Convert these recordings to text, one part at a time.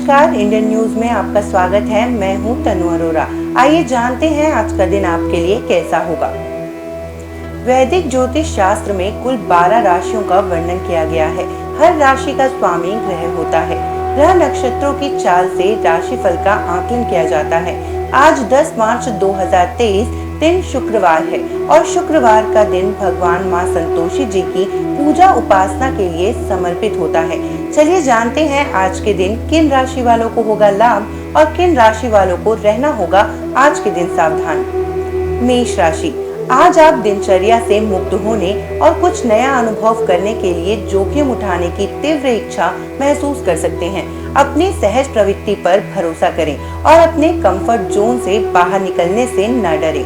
नमस्कार, Indian news में आपका स्वागत है। मैं हूं तनु अरोरा। आइए जानते हैं आज का दिन आपके लिए कैसा होगा। वैदिक ज्योतिष शास्त्र में कुल 12 राशियों का वर्णन किया गया है। हर राशि का स्वामी ग्रह होता है। ग्रह नक्षत्रों की चाल से राशिफल का आकलन किया जाता है। आज 10 मार्च 2023 दिन शुक्रवार है और शुक्रवार का दिन भगवान मां संतोषी जी की पूजा उपासना के लिए समर्पित होता है। चलिए जानते हैं आज के दिन किन राशि वालों को होगा लाभ और किन राशि वालों को रहना होगा आज के दिन सावधान। मेष राशि, आज आप दिनचर्या से मुक्त होने और कुछ नया अनुभव करने के लिए जोखिम उठाने की तीव्र इच्छा महसूस कर सकते हैं। अपनी सहज प्रवृत्ति पर भरोसा करें और अपने कंफर्ट जोन से बाहर निकलने से न डरें।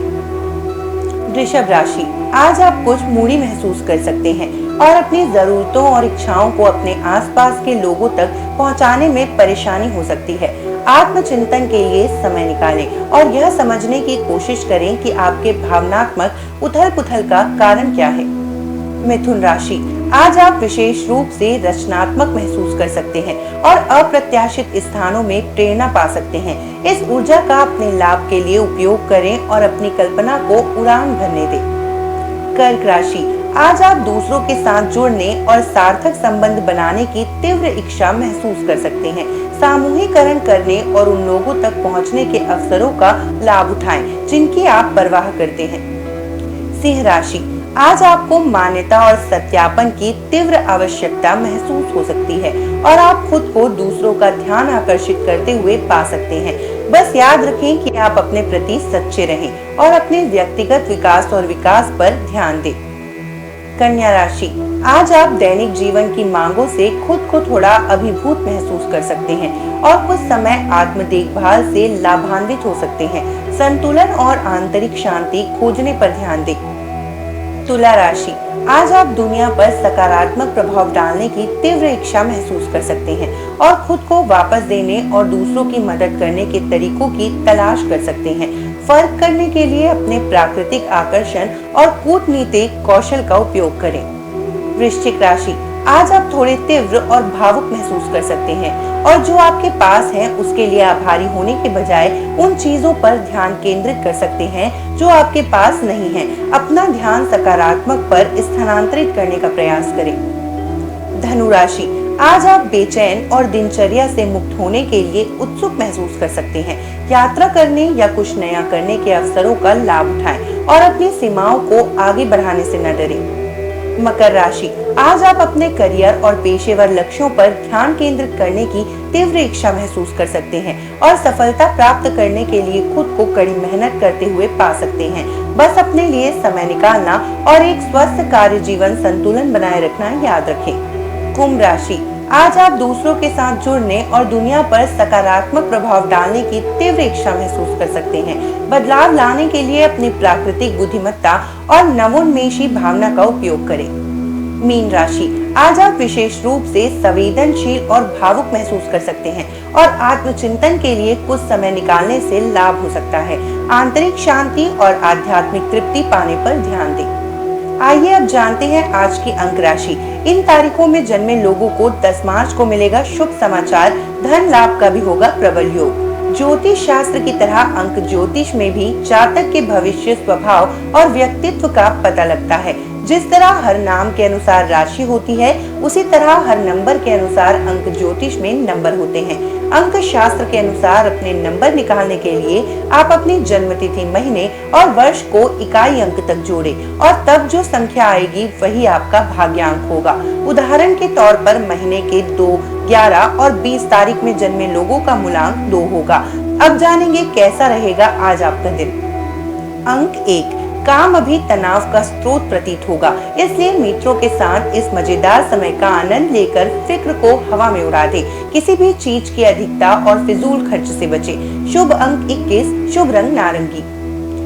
वृषभ राशि, आज आप कुछ मूडी महसूस कर सकते हैं और अपनी जरूरतों और इच्छाओं को अपने आसपास के लोगों तक पहुंचाने में परेशानी हो सकती है। आत्मचिंतन के लिए समय निकालें और यह समझने की कोशिश करें कि आपके भावनात्मक उथल-पुथल का कारण क्या है। मिथुन राशि, आज आप विशेष रूप से रचनात्मक महसूस कर सकते हैं और अप्रत्याशित स्थानों में प्रेरणा पा सकते हैं। इस ऊर्जा का अपने लाभ के लिए उपयोग करें और अपनी कल्पना को उड़ान भरने दें। कर्क राशि, आज आप दूसरों के साथ जुड़ने और सार्थक संबंध बनाने की तीव्र इच्छा महसूस कर सकते हैं। सामूहिकरण करने और उन लोगों तक पहुंचने के अवसरों का लाभ उठाएं जिनकी आप परवाह करते हैं। सिंह राशि, आज आपको मान्यता और सत्यापन की तीव्र आवश्यकता महसूस हो सकती है और आप खुद को दूसरों का ध्यान आकर्षित करते हुए पा सकते हैं। बस याद रखें कि आप अपने प्रति सच्चे रहें और अपने व्यक्तिगत विकास और विकास पर ध्यान दें। कन्या राशि, आज आप दैनिक जीवन की मांगों से खुद को थोड़ा अभिभूत महसूस कर सकते हैं और कुछ समय आत्म देखभाल से लाभान्वित हो सकते हैं। संतुलन और आंतरिक शांति खोजने पर ध्यान दें। तुला राशि, आज आप दुनिया पर सकारात्मक प्रभाव डालने की तीव्र इच्छा महसूस कर सकते हैं और खुद को वापस देने और दूसरों की मदद करने के तरीकों की तलाश कर सकते हैं। फर्क करने के लिए अपने प्राकृतिक आकर्षण और कूटनीतिक कौशल का उपयोग करें। वृश्चिक राशि, आज आप थोड़े तीव्र और भावुक महसूस कर सकते हैं और जो आपके पास है उसके लिए आभारी होने के बजाय उन चीजों पर ध्यान केंद्रित कर सकते हैं जो आपके पास नहीं है। अपना ध्यान सकारात्मक पर स्थानांतरित करने का प्रयास करें। धनु राशि, आज आप बेचैन और दिनचर्या से मुक्त होने के लिए उत्सुक महसूस कर सकते हैं। यात्रा करने या कुछ नया करने के अवसरों का लाभ उठाएं और अपनी सीमाओं को आगे बढ़ाने से न डरें। मकर राशि, आज आप अपने करियर और पेशेवर लक्ष्यों पर ध्यान केंद्रित करने की तीव्र इच्छा महसूस कर सकते हैं और सफलता प्राप्त करने के लिए खुद को कड़ी मेहनत करते हुए पा सकते हैं। बस अपने लिए समय निकालना और एक स्वस्थ कार्य जीवन संतुलन बनाए रखना याद रखें। कुंभ राशि, आज आप दूसरों के साथ जुड़ने और दुनिया पर सकारात्मक प्रभाव डालने की तीव्र इच्छा महसूस कर सकते हैं। बदलाव लाने के लिए अपनी प्राकृतिक बुद्धिमत्ता और नवोन्मेषी भावना का उपयोग करें। मीन राशि, आज आप विशेष रूप से संवेदनशील और भावुक महसूस कर सकते हैं और आत्मचिंतन के लिए कुछ समय निकालने से लाभ हो सकता है। आंतरिक शांति और आध्यात्मिक तृप्ति पाने पर ध्यान दें। आइए अब जानते हैं आज की अंक राशि। इन तारीखों में जन्मे लोगों को 10 मार्च को मिलेगा शुभ समाचार, धन लाभ का भी होगा प्रबल योग। ज्योतिष शास्त्र की तरह अंक ज्योतिष में भी जातक के भविष्य, स्वभाव और व्यक्तित्व का पता लगता है। जिस तरह हर नाम के अनुसार राशि होती है, उसी तरह हर नंबर के अनुसार अंक ज्योतिष में नंबर होते हैं। अंक शास्त्र के अनुसार अपने नंबर निकालने के लिए आप अपनी जन्मतिथि, महीने और वर्ष को इकाई अंक तक जोड़ें और तब जो संख्या आएगी वही आपका भाग्यांक होगा। उदाहरण के तौर पर महीने के 2, 11 और 20 तारीख में जन्मे लोगों का मूलांक 2 होगा। अब जानेंगे कैसा रहेगा आज आपका दिन। अंक 1, काम अभी तनाव का स्रोत प्रतीत होगा, इसलिए मित्रों के साथ इस मजेदार समय का आनंद लेकर फिक्र को हवा में उड़ा दें। किसी भी चीज की अधिकता और फिजूल खर्च से बचें। शुभ अंक 21, शुभ रंग नारंगी।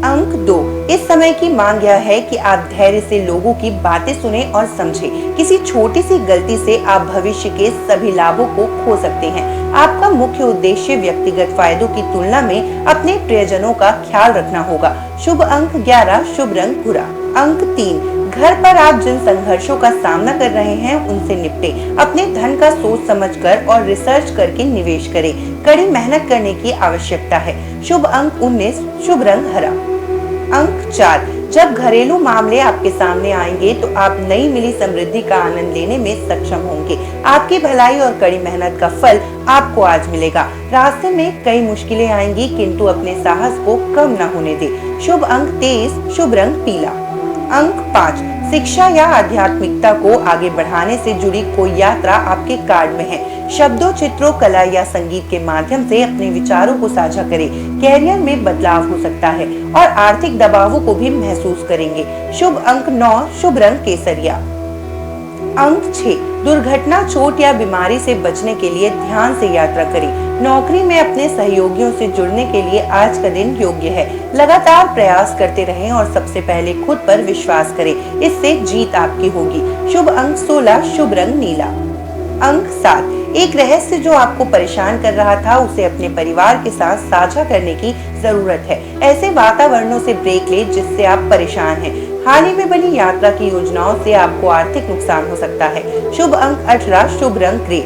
अंक 2, इस समय की मांग यह है कि आप धैर्य से लोगों की बातें सुने और समझें। किसी छोटी सी गलती से आप भविष्य के सभी लाभों को खो सकते हैं। आपका मुख्य उद्देश्य व्यक्तिगत फायदों की तुलना में अपने प्रियजनों का ख्याल रखना होगा। शुभ अंक 11, शुभ रंग भूरा। अंक 3, घर पर आप जिन संघर्षों का सामना कर रहे हैं उनसे निपटे। अपने धन का सोच समझकर और रिसर्च करके निवेश करें। कड़ी मेहनत करने की आवश्यकता है। शुभ अंक 19, शुभ रंग हरा। अंक 4, जब घरेलू मामले आपके सामने आएंगे तो आप नई मिली समृद्धि का आनंद लेने में सक्षम होंगे। आपकी भलाई और कड़ी मेहनत का फल आपको आज मिलेगा। रास्ते में कई मुश्किलें आएंगी, किंतु अपने साहस को कम न होने दें। शुभ अंक 23, शुभ रंग पीला। अंक 5, शिक्षा या आध्यात्मिकता को आगे बढ़ाने से जुड़ी कोई यात्रा आपके कार्ड में है। शब्दों, चित्रों, कला या संगीत के माध्यम से अपने विचारों को साझा करें। कैरियर में बदलाव हो सकता है और आर्थिक दबावों को भी महसूस करेंगे। शुभ अंक 9, शुभ रंग केसरिया। अंक 6, दुर्घटना, चोट या बीमारी से बचने के लिए ध्यान से यात्रा करें। नौकरी में अपने सहयोगियों से जुड़ने के लिए आज का दिन योग्य है। लगातार प्रयास करते रहें और सबसे पहले खुद पर विश्वास करें, इससे जीत आपकी होगी। शुभ अंक 16, शुभ रंग नीला। अंक 7, एक रहस्य जो आपको परेशान कर रहा था उसे अपने परिवार के साथ साझा करने की जरूरत है। ऐसे वातावरणों से ब्रेक ले जिससे आप परेशान हैं। हाल ही में बनी यात्रा की योजनाओं से आपको आर्थिक नुकसान हो सकता है। शुभ अंक 18, शुभ रंग ग्रे।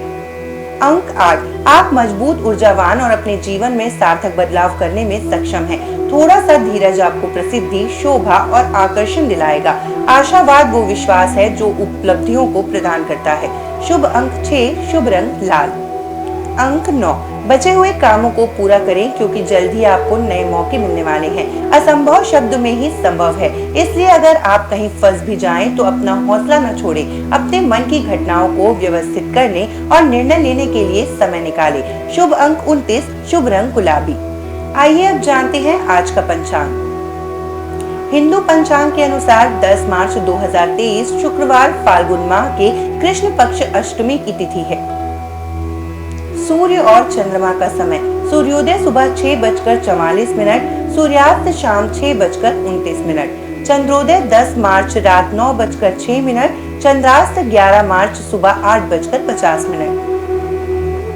अंक 8, आप मजबूत, ऊर्जावान और अपने जीवन में सार्थक बदलाव करने में सक्षम हैं। थोड़ा सा धीरज आपको प्रसिद्धि, शोभा और आकर्षण दिलाएगा। आशावाद वो विश्वास है जो उपलब्धियों को प्रदान करता है। शुभ अंक 6, शुभ रंग लाल। अंक 9, बचे हुए कामों को पूरा करें क्योंकि जल्द ही आपको नए मौके मिलने वाले हैं। असंभव शब्द में ही संभव है, इसलिए अगर आप कहीं फंस भी जाएं तो अपना हौसला न छोड़ें। अपने मन की घटनाओं को व्यवस्थित करने और निर्णय लेने के लिए समय निकालें। शुभ अंक 29, शुभ रंग गुलाबी। आइए अब जानते हैं आज का पंचांग। हिंदू पंचांग के अनुसार 10 मार्च 2023 शुक्रवार फाल्गुन माह के कृष्ण पक्ष अष्टमी की तिथि है। सूर्य और चंद्रमा का समय, सूर्योदय सुबह 6:44, सूर्यास्त शाम 6:29। चंद्रोदय 10 मार्च रात 9:06, चंद्रास्त 11 मार्च सुबह 8:50।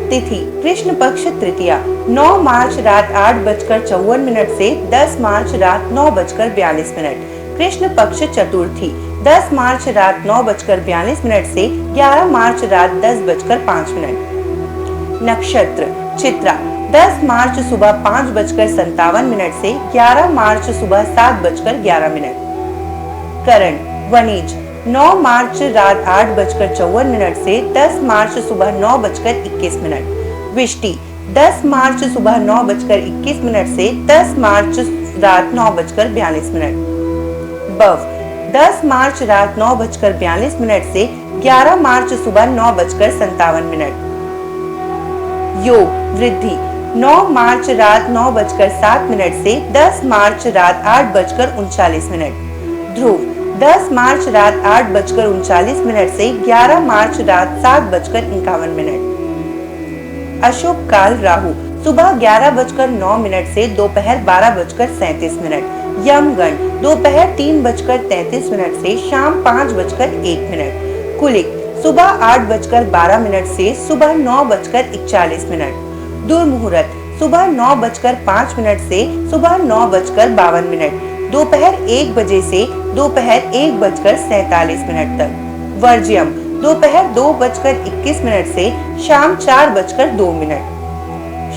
तिथि कृष्ण पक्ष तृतीया 9 मार्च रात 8:54 से 10 मार्च रात 9:42। कृष्ण पक्ष चतुर्थी 10 मार्च रात 9:42 से 11 मार्च रात 10:05। नक्षत्र चित्रा 10 मार्च सुबह 5:57 से 11 मार्च सुबह 7:11। करण वणिज 9 मार्च रात 8:54 से 10 मार्च सुबह 9:21। विष्टि 10 मार्च सुबह 9:21 से 10 मार्च रात 9:42। बव 10 मार्च रात 9:42 से 11 मार्च सुबह 9:57। योग वृद्धि 9 मार्च रात 9:07 से 10 मार्च रात 8:39। ध्रुव 10 मार्च रात 8:39 से 11 मार्च रात 7:51। अशुभ काल राहु सुबह 11:09 से दोपहर 12:37। यमगण दोपहर 3:33 से शाम 5:01। कुलिक सुबह 8:12 से सुबह 9:41। दुर्मुहूर्त सुबह 9:05 से सुबह 9:52। दोपहर 1 बजे से दोपहर 1:47 तक। वर्ज्यम दोपहर 2:21 से शाम 4:02।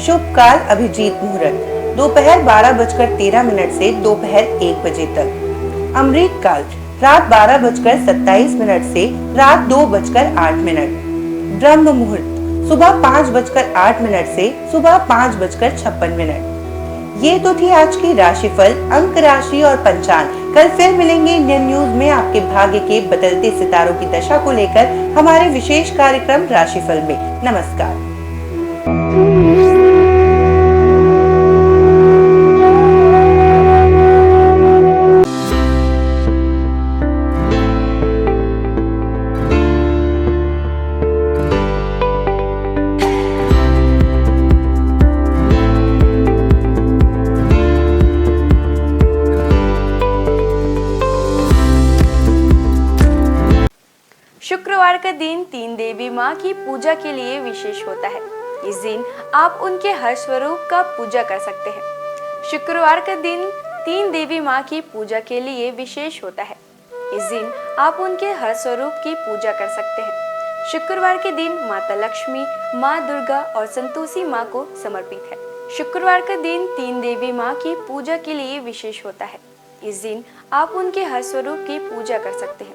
शुभ काल अभिजीत मुहूर्त दोपहर 12:13 से दोपहर 1 बजे तक। अमृत काल रात 12:27 से रात 2:08। ब्रह्म मुहूर्त सुबह 5:08 से सुबह 5:56। ये तो थी आज की राशिफल, अंक राशि और पंचांग। कल फिर मिलेंगे इंडियन न्यूज में आपके भाग्य के बदलते सितारों की दशा को लेकर हमारे विशेष कार्यक्रम राशिफल में। नमस्कार। शुक्रवार का दिन तीन देवी माँ की पूजा के लिए विशेष होता है। इस दिन आप उनके हर स्वरूप का पूजा कर सकते हैं। शुक्रवार का दिन तीन देवी माँ की पूजा के लिए विशेष होता है। इस दिन आप उनके हर स्वरूप की पूजा कर सकते हैं। शुक्रवार के दिन माता लक्ष्मी, माँ दुर्गा और संतोषी माँ को समर्पित है। शुक्रवार का दिन तीन देवी माँ की पूजा के लिए विशेष होता है। इस दिन आप उनके हर स्वरूप की पूजा कर सकते हैं।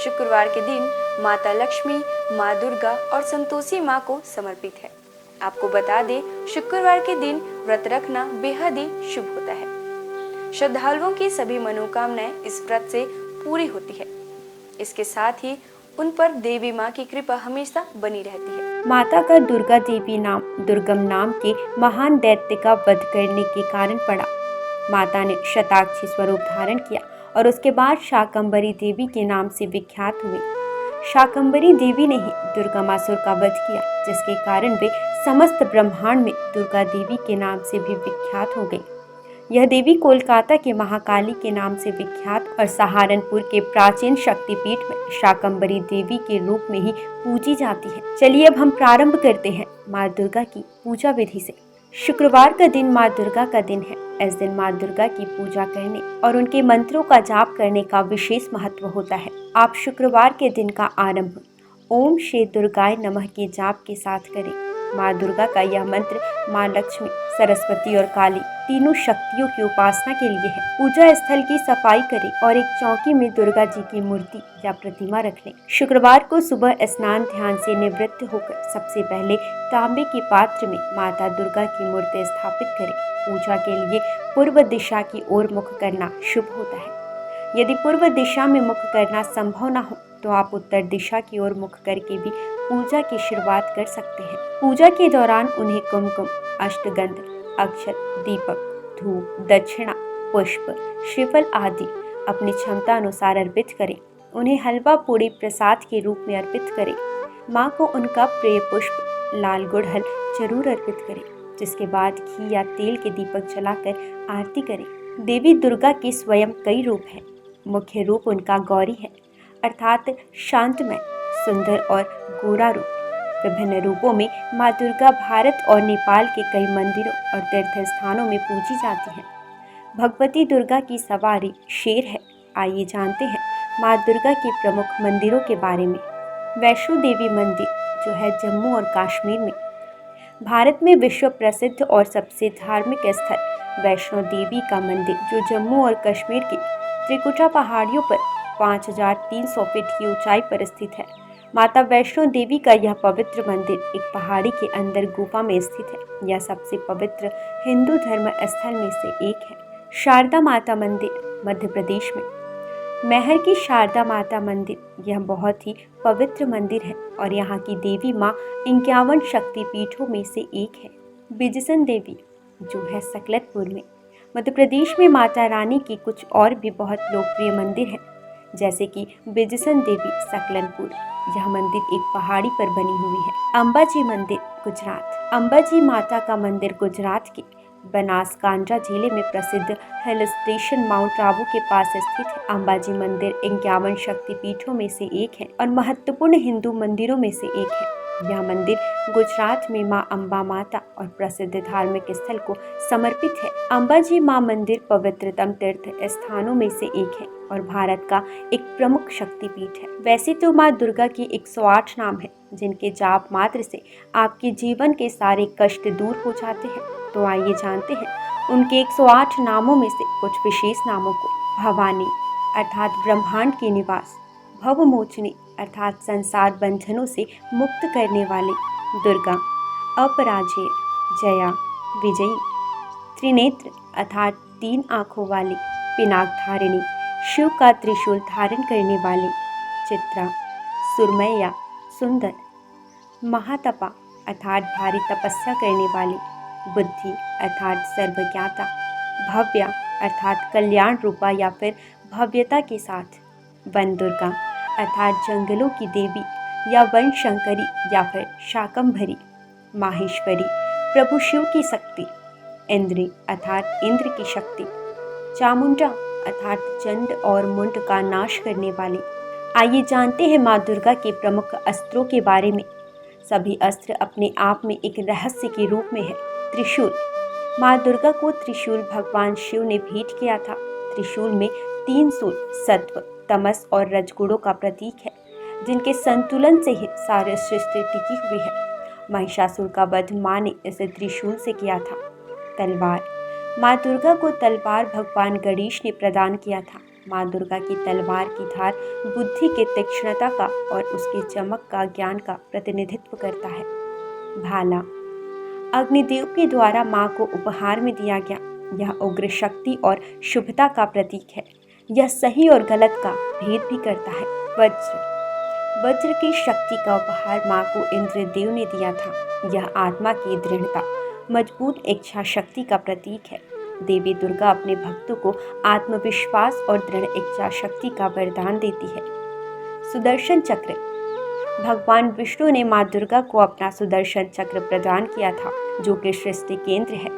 शुक्रवार के दिन माता लक्ष्मी, माँ दुर्गा और संतोषी माँ को समर्पित है। आपको बता दें, शुक्रवार के दिन व्रत रखना बेहद ही शुभ होता है। श्रद्धालुओं की सभी मनोकामनाएं इस व्रत से पूरी होती है। इसके साथ ही उन पर देवी माँ की कृपा हमेशा बनी रहती है। माता का दुर्गा देवी नाम दुर्गम नाम के महान दैत्य का वध करने के कारण पड़ा। माता ने शताक्षी स्वरूप धारण किया और उसके बाद शाकंभरी देवी के नाम से विख्यात हुई। शाकंभरी देवी ने ही दुर्गमासुर का वध किया, जिसके कारण वे समस्त ब्रह्मांड में दुर्गा देवी के नाम से भी विख्यात हो गई। यह देवी कोलकाता के महाकाली के नाम से विख्यात और सहारनपुर के प्राचीन शक्तिपीठ में शाकंभरी देवी के रूप में ही पूजी जाती है। चलिए अब हम प्रारंभ करते हैं माँ दुर्गा की पूजा विधि से। शुक्रवार का दिन माँ दुर्गा का दिन है। इस दिन माँ दुर्गा की पूजा करने और उनके मंत्रों का जाप करने का विशेष महत्व होता है। आप शुक्रवार के दिन का आरंभ ओम श्री दुर्गाय नमः के जाप के साथ करें। माँ दुर्गा का यह मंत्र माँ लक्ष्मी, सरस्वती और काली तीनों शक्तियों की उपासना के लिए है। पूजा स्थल की सफाई करें और एक चौकी में दुर्गा जी की मूर्ति या प्रतिमा रख लें। शुक्रवार को सुबह स्नान ध्यान से निवृत्त होकर सबसे पहले तांबे के पात्र में माता दुर्गा की मूर्ति स्थापित करें। पूजा के लिए पूर्व दिशा की ओर मुख करना शुभ होता है। यदि पूर्व दिशा में मुख करना संभव न हो तो आप उत्तर दिशा की ओर मुख करके भी पूजा की शुरुआत कर सकते हैं। पूजा के दौरान उन्हें कुमकुम, अष्टगंध, अक्षत, दीपक, धूप, दक्षिणा, पुष्प, श्रीफल आदि अपनी क्षमता अनुसार अर्पित करें। उन्हें हलवा पूड़ी प्रसाद के रूप में अर्पित करें। माँ को उनका प्रिय पुष्प लाल गुड़हल जरूर अर्पित करें, जिसके बाद घी या तेल के दीपक जलाकर आरती करें। देवी दुर्गा के स्वयं कई रूप हैं। मुख्य रूप उनका गौरी है, अर्थात शांतमय, सुंदर और गोरा रूप। विभिन्न रूपों में माँ दुर्गा भारत और नेपाल के कई मंदिरों और तीर्थ स्थानों में पूजी जाती हैं। भगवती दुर्गा की सवारी शेर है। आइए जानते हैं माँ दुर्गा के प्रमुख मंदिरों के बारे में। वैष्णो देवी मंदिर, जो है जम्मू और कश्मीर में। भारत में विश्व प्रसिद्ध और सबसे धार्मिक स्थल वैष्णो देवी का मंदिर, जो जम्मू और कश्मीर की त्रिकुटा पहाड़ियों पर 5300 फीट की ऊंचाई पर स्थित है। माता वैष्णो देवी का यह पवित्र मंदिर एक पहाड़ी के अंदर गुफा में स्थित है। यह सबसे पवित्र हिंदू धर्म स्थल में से एक है। शारदा माता मंदिर, मध्य प्रदेश में। महर की शारदा माता मंदिर, यह बहुत ही पवित्र मंदिर है और यहाँ की देवी माँ 51 शक्तिपीठों में से एक है। बिजसन देवी, जो है सकलतपुर में। मध्य प्रदेश में माता रानी की कुछ और भी बहुत लोकप्रिय मंदिर हैं, जैसे कि बिजसन देवी सकलनपुर। यह मंदिर एक पहाड़ी पर बनी हुई है। अंबाजी मंदिर, गुजरात। अंबाजी माता का मंदिर गुजरात के बनासकांठा जिले में प्रसिद्ध हिल स्टेशन माउंट आबू के पास स्थित है। अंबाजी मंदिर 51 शक्तिपीठों में से एक है और महत्वपूर्ण हिंदू मंदिरों में से एक है। यह मंदिर गुजरात में मां अंबा माता और प्रसिद्ध धार्मिक स्थल को समर्पित है। अंबाजी मां मंदिर पवित्रतम तीर्थ स्थानों में से एक है और भारत का एक प्रमुख शक्तिपीठ है। वैसे तो मां दुर्गा के 108 नाम हैं, जिनके जाप मात्र से आपके जीवन के सारे कष्ट दूर हो जाते हैं। तो आइए जानते हैं उनके 108 नामों में से कुछ विशेष नामों को। भवानी, अर्थात ब्रह्मांड की निवास। भवमोचनी, अर्थात संसार बंधनों से मुक्त करने वाले। दुर्गा, अपराजेय, जया, विजयी। त्रिनेत्र, अर्थात 3 आँखों वाली। पिनाकधारिणी, शिव का त्रिशूल धारण करने वाली। चित्रा, सुरमैया, सुंदर। महातपा, अर्थात भारी तपस्या करने वाली। बुद्धि, अर्थात सर्वज्ञाता। भव्या, अर्थात कल्याण रूपा या फिर भव्यता के साथ। वन दुर्गा, अर्थात जंगलों की देवी या वन शंकरी या फिर शाकंभरी। माहेश्वरी, प्रभु शिव की शक्ति। इंद्री, अर्थात इंद्र की शक्ति। चामुंडा, अर्थात चंड और मुंड का नाश करने वाली। आइए जानते हैं माँ दुर्गा के प्रमुख अस्त्रों के बारे में। सभी अस्त्र अपने आप में एक रहस्य के रूप में है। त्रिशूल, माँ दुर्गा को त्रिशूल भगवान शिव ने भेंट किया था। त्रिशूल में 3 सूल सत्व, तमस और रजगुणों का प्रतीक है, जिनके संतुलन से ही सारी सृष्टि टिकी हुई है। महिषासुर का वध माँ ने इसे त्रिशूल से किया था। तलवार। माँ दुर्गा को तलवार भगवान गणेश ने प्रदान किया था। माँ दुर्गा की तलवार की धार बुद्धि के तीक्ष्णता का और उसके चमक का ज्ञान का प्रतिनिधित्व करता है। भाला। अग्निदेव के द्वारा माँ को उपहार में दिया गया। यह उग्र शक्ति और शुभता का प्रतीक है। यह सही और गलत का भेद भी करता है। वज्र। वज्र की शक्ति का उपहार माँ को इंद्रदेव ने दिया था। यह आत्मा की दृढ़ता, मजबूत इच्छा शक्ति का प्रतीक है। देवी दुर्गा अपने भक्तों को आत्मविश्वास और दृढ़ इच्छा शक्ति का वरदान देती है। सुदर्शन चक्र। भगवान विष्णु ने माँ दुर्गा को अपना सुदर्शन चक्र प्रदान किया था, जो कि सृष्टि केंद्र है।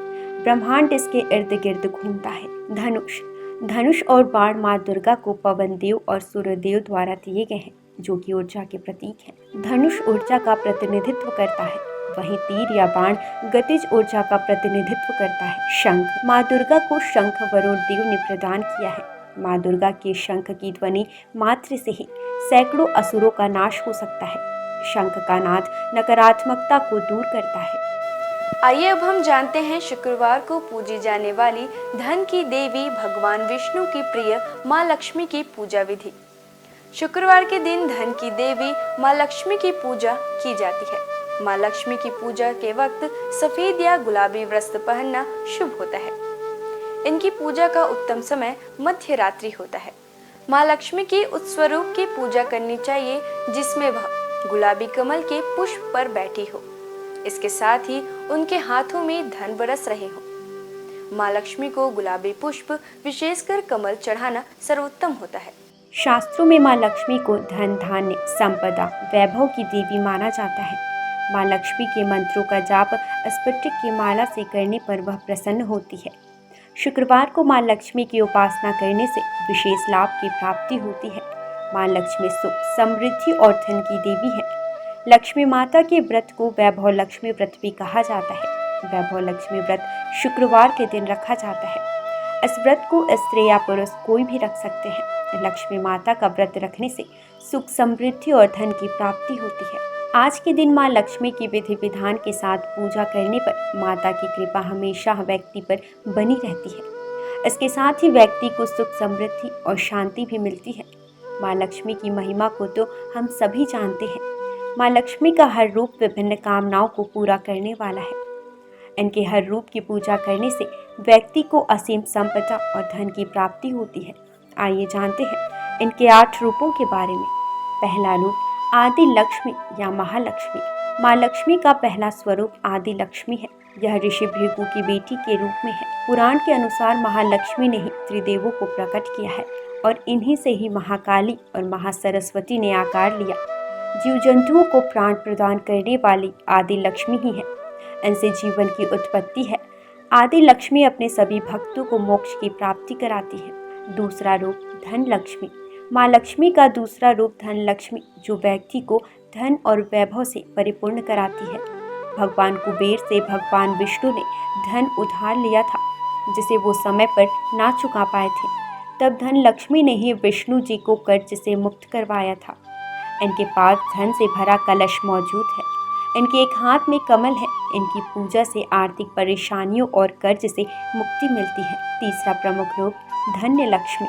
ब्रह्मांड इसके इर्द गिर्द घूमता है। धनुष। धनुष और बाण माँ दुर्गा को पवन देव और सूर्यदेव द्वारा दिए गए हैं, जो कि ऊर्जा के प्रतीक है। धनुष ऊर्जा का प्रतिनिधित्व करता है, वहीं तीर या बाण गतिज ऊर्जा का प्रतिनिधित्व करता है। शंख। माँ दुर्गा को शंख वरुण देव ने प्रदान किया है। माँ दुर्गा के शंख की ध्वनि मात्र से ही सैकड़ों असुरों का नाश हो सकता है। शंख का नाद नकारात्मकता को दूर करता है। आइए अब हम जानते हैं शुक्रवार को पूजी जाने वाली धन की देवी भगवान विष्णु की प्रिय माँ लक्ष्मी की पूजा विधि। शुक्रवार के दिन धन की देवी माँ लक्ष्मी की पूजा की जाती है। माँ लक्ष्मी की पूजा के वक्त सफेद या गुलाबी वस्त्र पहनना शुभ होता है। इनकी पूजा का उत्तम समय मध्य रात्रि होता है। माँ लक्ष्मी की उस स्वरूप की पूजा करनी चाहिए जिसमें वह गुलाबी कमल के पुष्प पर बैठी हो। इसके साथ ही उनके हाथों में धन बरस रहे हो। माँ लक्ष्मी को गुलाबी पुष्प, विशेषकर कमल, चढ़ाना सर्वोत्तम होता है। शास्त्रों में माँ लक्ष्मी को धन, धान्य, संपदा, वैभव की देवी माना जाता है। माँ लक्ष्मी के मंत्रों का जाप स्फटिक की माला से करने पर वह प्रसन्न होती है। शुक्रवार को माँ लक्ष्मी की उपासना करने से विशेष लाभ की प्राप्ति होती है। माँ लक्ष्मी सुख, समृद्धि और धन की देवी है। लक्ष्मी माता के व्रत को वैभव लक्ष्मी व्रत भी कहा जाता है। वैभव लक्ष्मी व्रत शुक्रवार के दिन रखा जाता है। इस व्रत को स्त्री या पुरुष कोई भी रख सकते हैं। लक्ष्मी माता का व्रत रखने से सुख, समृद्धि और धन की प्राप्ति होती है। आज के दिन माँ लक्ष्मी की विधि विधान के साथ पूजा करने पर माता की कृपा हमेशा व्यक्ति पर बनी रहती है। इसके साथ ही व्यक्ति को सुख, समृद्धि और शांति भी मिलती है। माँ लक्ष्मी की महिमा को तो हम सभी जानते हैं। माँ लक्ष्मी का हर रूप विभिन्न कामनाओं को पूरा करने वाला है। इनके हर रूप की पूजा करने से व्यक्ति को असीम संपदा और धन की प्राप्ति होती है। आइए जानते हैं इनके 8 रूपों के बारे में। पहला रूप आदि लक्ष्मी या महालक्ष्मी। माँ लक्ष्मी का पहला स्वरूप आदि लक्ष्मी है। यह ऋषि भृगु की बेटी के रूप में है। पुराण के अनुसार महालक्ष्मी ने ही त्रिदेवों को प्रकट किया है और इन्हीं से ही महाकाली और महासरस्वती ने आकार लिया। जीव जंतुओं को प्राण प्रदान करने वाली आदि लक्ष्मी ही है। इनसे जीवन की उत्पत्ति है। आदि लक्ष्मी अपने सभी भक्तों को मोक्ष की प्राप्ति कराती है। दूसरा रूप धन लक्ष्मी। माँ लक्ष्मी का दूसरा रूप धन लक्ष्मी, जो व्यक्ति को धन और वैभव से परिपूर्ण कराती है। भगवान कुबेर से भगवान विष्णु ने धन उधार लिया था, जिसे वो समय पर ना चुका पाए थे। तब धन लक्ष्मी ने ही विष्णु जी को कर्ज से मुक्त करवाया था। इनके पास धन से भरा कलश मौजूद है। इनके एक हाथ में कमल है। इनकी पूजा से आर्थिक परेशानियों और कर्ज से मुक्ति मिलती है। तीसरा प्रमुख रूप धन्य लक्ष्मी।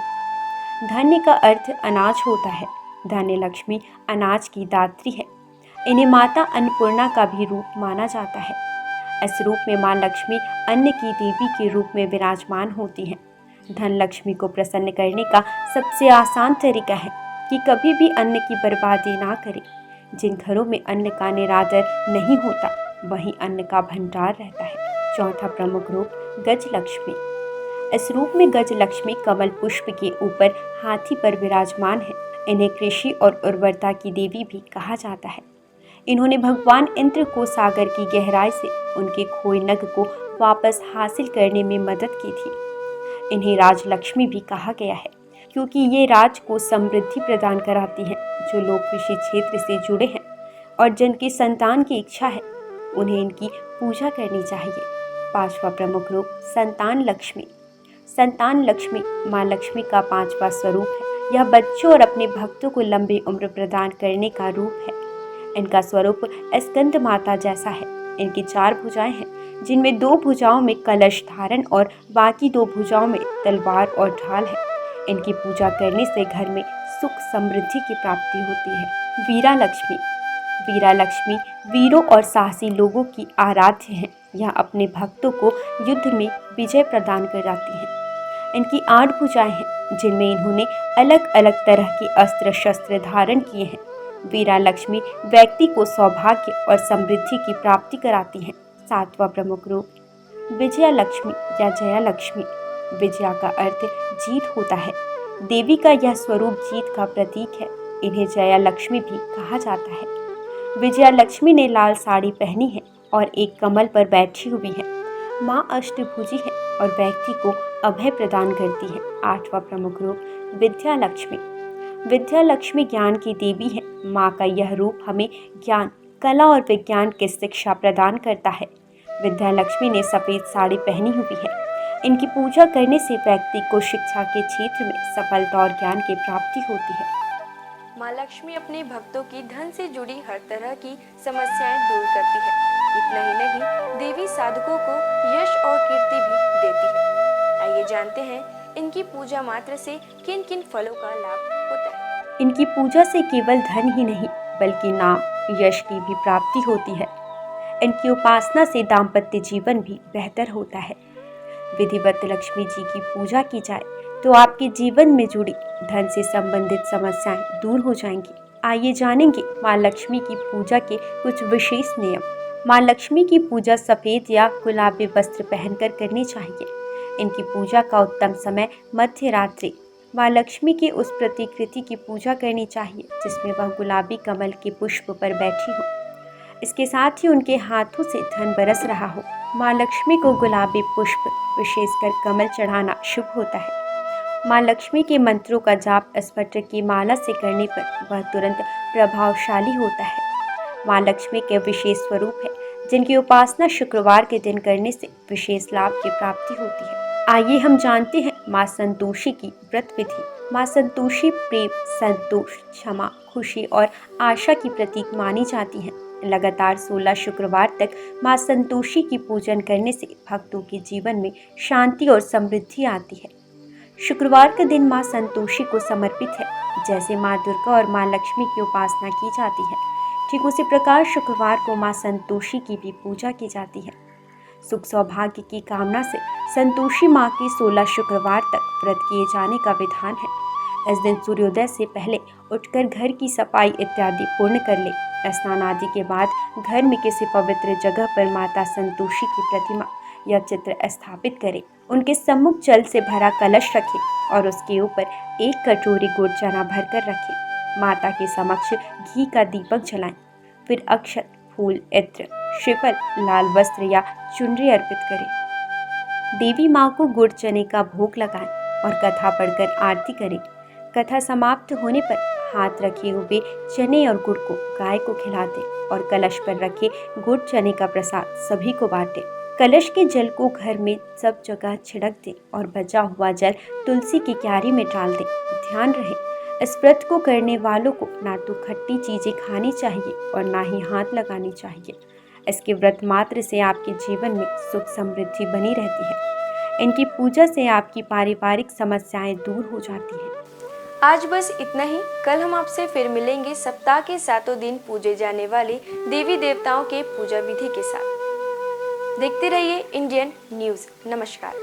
धन्य का अर्थ अनाज होता है। धन्य लक्ष्मी अनाज की दात्री है। इन्हें माता अन्नपूर्णा का भी रूप माना जाता है। इस रूप में माँ लक्ष्मी अन्न की देवी के रूप में विराजमान होती हैं। धन लक्ष्मी को प्रसन्न करने का सबसे आसान तरीका है कि कभी भी अन्न की बर्बादी ना करें। जिन घरों में अन्न का निरादर नहीं होता, वहीं अन्न का भंडार रहता है। चौथा प्रमुख रूप गज लक्ष्मी। इस रूप में गज लक्ष्मी कमल पुष्प के ऊपर हाथी पर विराजमान है। इन्हें कृषि और उर्वरता की देवी भी कहा जाता है। इन्होंने भगवान इंद्र को सागर की गहराई से उनके खोए नग को वापस हासिल करने में मदद की थी। इन्हें राजलक्ष्मी भी कहा गया है, क्योंकि ये राज को समृद्धि प्रदान कराती हैं। जो लोग कृषि क्षेत्र से जुड़े हैं और जिनकी संतान की इच्छा है, उन्हें इनकी पूजा करनी चाहिए। पांचवा प्रमुख रूप संतान लक्ष्मी। संतान लक्ष्मी माँ लक्ष्मी का 5वां स्वरूप है। यह बच्चों और अपने भक्तों को लंबी उम्र प्रदान करने का रूप है। इनका स्वरूप स्कंद माता जैसा है। इनकी 4 भुजाएं हैं, जिनमें 2 भुजाओं में कलश धारण और बाकी 2 भुजाओं में तलवार और ढाल है। इनकी पूजा करने से घर में सुख समृद्धि की प्राप्ति होती है। वीरा लक्ष्मी। वीरा लक्ष्मी वीरों और साहसी लोगों की आराध्य हैं। यह अपने भक्तों को युद्ध में विजय प्रदान कराती हैं। इनकी 8 भुजाएं हैं, जिनमें इन्होंने अलग अलग तरह के अस्त्र शस्त्र धारण किए हैं। वीरा लक्ष्मी व्यक्ति को सौभाग्य और समृद्धि की प्राप्ति कराती हैं। 7वां प्रमुख रूप विजया लक्ष्मी या जया लक्ष्मी। विजया का अर्थ जीत होता है। देवी का यह स्वरूप जीत का प्रतीक है। इन्हें जया लक्ष्मी भी कहा जाता है। विजया लक्ष्मी ने लाल साड़ी पहनी है और एक कमल पर बैठी हुई है। माँ अष्टभुजी है और व्यक्ति को अभय प्रदान करती है। 8वां प्रमुख रूप विद्या लक्ष्मी। विद्या लक्ष्मी ज्ञान की देवी है। माँ का यह रूप हमें ज्ञान, कला और विज्ञान की शिक्षा प्रदान करता है। विद्या लक्ष्मी ने सफ़ेद साड़ी पहनी हुई है। इनकी पूजा करने से व्यक्ति को शिक्षा के क्षेत्र में सफलता और ज्ञान की प्राप्ति होती है। माँ लक्ष्मी अपने भक्तों की धन से जुड़ी हर तरह की समस्याएं दूर करती है। इतना ही नहीं, देवी साधकों को यश और कीर्ति भी देती है। आइए जानते हैं इनकी पूजा मात्र से किन किन फलों का लाभ होता है। इनकी पूजा से केवल धन ही नहीं, बल्कि नाम, यश की भी प्राप्ति होती है। इनकी उपासना से दाम्पत्य जीवन भी बेहतर होता है। विधिवत लक्ष्मी जी की पूजा की जाए तो आपके जीवन में जुड़ी धन से संबंधित समस्याएं दूर हो जाएंगी। आइए जानेंगे माँ लक्ष्मी की पूजा के कुछ विशेष नियम। माँ लक्ष्मी की पूजा सफ़ेद या गुलाबी वस्त्र पहनकर करनी चाहिए। इनकी पूजा का उत्तम समय मध्य रात्रि। माँ लक्ष्मी की उस प्रतिकृति की पूजा करनी चाहिए जिसमें वह गुलाबी कमल के पुष्प पर बैठी हो। इसके साथ ही उनके हाथों से धन बरस रहा हो। माँ लक्ष्मी को गुलाबी पुष्प, विशेषकर कमल, चढ़ाना शुभ होता है। माँ लक्ष्मी के मंत्रों का जाप स्फटिक की माला से करने पर वह तुरंत प्रभावशाली होता है। माँ लक्ष्मी के विशेष स्वरूप है, जिनकी उपासना शुक्रवार के दिन करने से विशेष लाभ की प्राप्ति होती है। आइए हम जानते हैं माँ संतोषी की व्रत विधि। माँ संतोषी प्रेम, संतोष, क्षमा, खुशी और आशा की प्रतीक मानी जाती हैं। लगातार 16 शुक्रवार तक माँ संतोषी की पूजन करने से भक्तों के जीवन में शांति और समृद्धि आती है। शुक्रवार का दिन माँ संतोषी को समर्पित है। जैसे माँ दुर्गा और माँ लक्ष्मी की उपासना की जाती है, ठीक उसी प्रकार शुक्रवार को माँ संतोषी की भी पूजा की जाती है। सुख सौभाग्य की कामना से संतोषी माँ के 16 शुक्रवार तक व्रत किए जाने का विधान है। इस दिन सूर्योदय से पहले उठकर घर की सफाई इत्यादि पूर्ण कर ले। स्नान आदि के बाद घर में किसी पवित्र जगह पर माता संतोषी की प्रतिमा या चित्र स्थापित करें। उनके सम्मुख जल से भरा कलश रखें और उसके ऊपर एक कटोरी गुड़ चना भरकर रखें। माता के समक्ष घी का दीपक जलाएं। फिर अक्षत, फूल, इत्र, श्रीफल, लाल वस्त्र या चुनरी अर्पित करें। देवी माँ को गुड़ चने का भोग लगाएं और कथा पढ़कर आरती करें। कथा समाप्त होने पर हाथ रखे हुए चने और गुड़ को गाय को खिला दें और कलश पर रखे गुड़ चने का प्रसाद सभी को बांटें। कलश के जल को घर में सब जगह छिड़क दें और बचा हुआ जल तुलसी की क्यारी में डाल दें। ध्यान रहे, इस व्रत को करने वालों को ना तो खट्टी चीजें खानी चाहिए और ना ही हाथ लगानी चाहिए। इसके व्रत मात्र से आपके जीवन में सुख समृद्धि बनी रहती है। इनकी पूजा से आपकी पारिवारिक समस्याएं दूर हो जाती हैं। आज बस इतना ही। कल हम आपसे फिर मिलेंगे सप्ताह के 7 दिन पूजे जाने वाले देवी देवताओं के पूजा विधि के साथ। देखते रहिए इंडियन न्यूज़। नमस्कार।